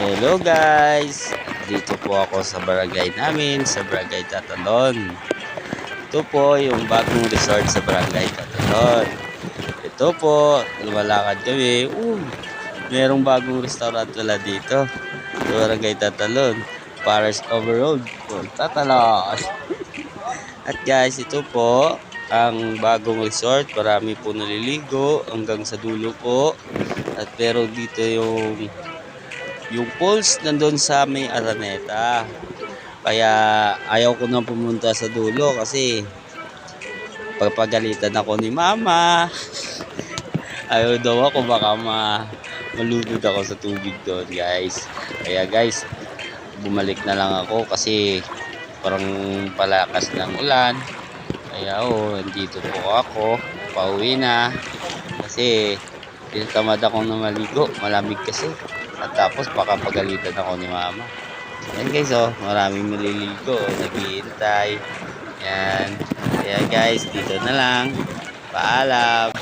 Hello guys! Dito po ako sa barangay namin, sa barangay Tatalon. Ito po yung bagong resort sa barangay Tatalon. Ito po, lumalakad kami. Merong bagong restaurant pala dito sa barangay Tatalon. Paris Overroad, Tatalon. At guys, ito po ang bagong resort. Marami po naliligo hanggang sa dulo po. At pero dito yung pools nandun sa may Araneta. Kaya ayaw ko nang pumunta sa dulo kasi pagpagalitan ako ni mama. Ayaw daw ako, baka malunod ako sa tubig doon guys. Kaya guys, bumalik na lang ako kasi parang palakas ng ulan. Kaya nandito po ako, pauwi na. Kasi tinatamad akong na maligo, malamig kasi. At tapos baka pagalitan ako ni mama. Yan guys, maraming maliligo, naghihintay. Yan. Kaya guys, dito na lang. Paalam.